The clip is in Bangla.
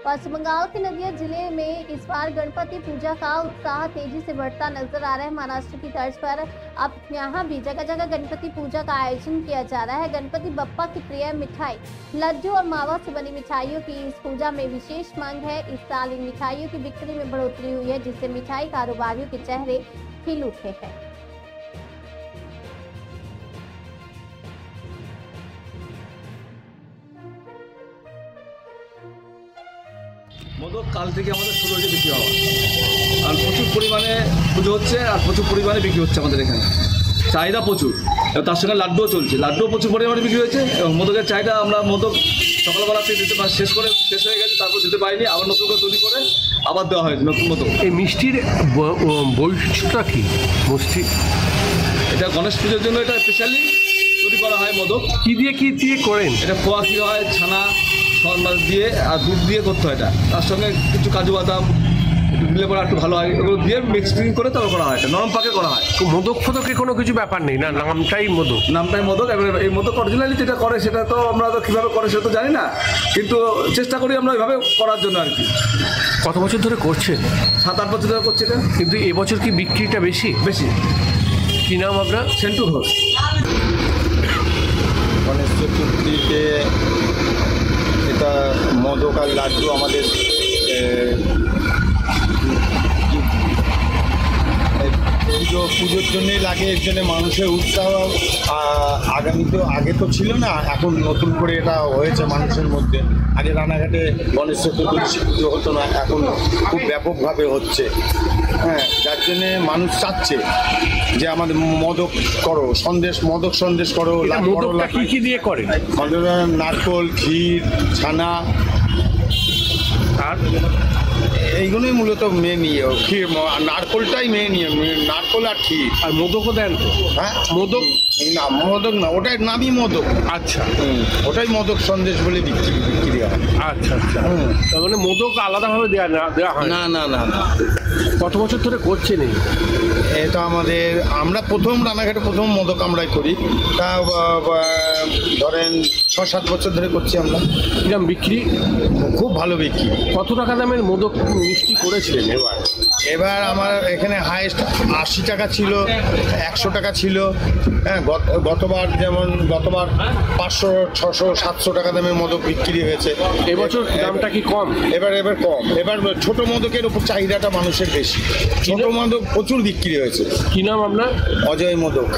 पश्चिम बंगाल के नदिया जिले में इस बार गणपति पूजा का उत्साह तेजी से बढ़ता नजर आ रहा है। महाराष्ट्र की तर्ज पर अब यहाँ भी जगह जगह गणपति पूजा का आयोजन किया जा रहा है। गणपति बप्पा की प्रिय मिठाई लड्डू और मावा से बनी मिठाइयों की इस पूजा में विशेष मांग है। इस साल इन मिठाइयों की बिक्री में बढ़ोतरी हुई है, जिससे मिठाई कारोबारियों के चेहरे खिल उठे हैं। মোদক কাল থেকে আমাদের শুরু হয়েছে বিক্রি হওয়া, আর প্রচুর পরিমাণে পুজো হচ্ছে আর প্রচুর পরিমাণে বিক্রি হচ্ছে আমাদের এখানে। চাহিদা প্রচুর, এবং তার সঙ্গে লাড্ডুও চলছে। লাড্ডুও প্রচুর পরিমাণে বিক্রি হয়েছে এবং মোদকের চাহিদা আমরা মোদক সকালবেলা থেকে দিতে শেষ হয়ে গেছে, তারপর দিতে পারিনি, আবার নতুন করে তৈরি করে আবার দেওয়া হয়েছে নতুন মোদক। এই মিষ্টির বৈশিষ্ট্যটা কি? মিষ্টি এটা গণেশ পুজোর জন্য এটা স্পেশালি তৈরি করা হয় মোদক। কি দিয়ে করেন? এটা খোয়া ক্ষীর হয়, ছানা সন্ন্যাস দিয়ে আর দুধ দিয়ে করতে হয়। এটা তার সঙ্গে কিছু কাজু বাদাম একটু দিলে পরে একটু ভালো হয়, এগুলো দিয়ে মিক্সিং করে তারপর করা হয়। এটা নরম পাকে করা হয়। মোদক ফোদকে কোনো কিছু ব্যাপার নেই না, নামটাই মোদক। এবার এই মোদক অরিজিনালি যেটা করে সেটা তো আমরা তো কীভাবে করে সেটা তো জানি না, কিন্তু চেষ্টা করি আমরা এইভাবে করার জন্য আর কি। কত বছর ধরে করছেন? 7-8 বছর ধরে করছি এটা। কিন্তু এবছর কি বিক্রিটা বেশি? কি নাম আপনার? সেন্টু ঘোষ। গণেশ চতুর্থীতে এটা মোদক আর লাড্ডু আমাদের পুজোর জন্যই লাগে। এর জন্য মানুষের উৎসাহ আগে তো ছিল না, এখন নতুন করে এটা হয়েছে মানুষের মধ্যে। আগে রানাঘাটে গণেশ চতুর্থী পুজো হতো না, এখন খুব ব্যাপকভাবে হচ্ছে। হ্যাঁ, যার জন্যে মানুষ চাচ্ছে যে আমাদের মোদক করো, মোদক সন্দেশ করো। মোদকটা কি দিয়ে করে? নারকোল, ক্ষীর, ছানা, আর এইগুলোই মূলত মেন ইয়ে। ক্ষীর, নারকোলটাই মেন ইয়ে, নারকোল আর ক্ষীর। আর মোদকও দেন? হ্যাঁ, মোদক না, ওটাই নামই মোদক। আচ্ছা, ওটাই মোদক সন্দেশ বলে বিক্রি হয়। আচ্ছা। তার মানে মোদক আলাদাভাবে দেওয়া হয় না। কত বছর ধরে করছেন? এটা আমরা রানাঘাটে প্রথম মোদক আমরাই করি। তা ধরেন 6-7 বছর ধরে করছি আমরা। কিরম বিক্রি? খুব ভালো বিক্রি। কত টাকা দামের মোদক মিষ্টি করেছিলেন এবার আমার এখানে হাইস্ট 80 টাকা ছিল, 100 টাকা ছিল। হ্যাঁ, গতবার 500, 600, 700 টাকা দামের মোদক বিক্রি হয়েছে। এবছর দামটা কি কম? এবার কম। এবার ছোট মোদকের উপর চাহিদাটা মানুষের বেশি। ছোট মোদক প্রচুর বিক্রি হয়েছে। কি নাম আপনার? অজয় মোদক।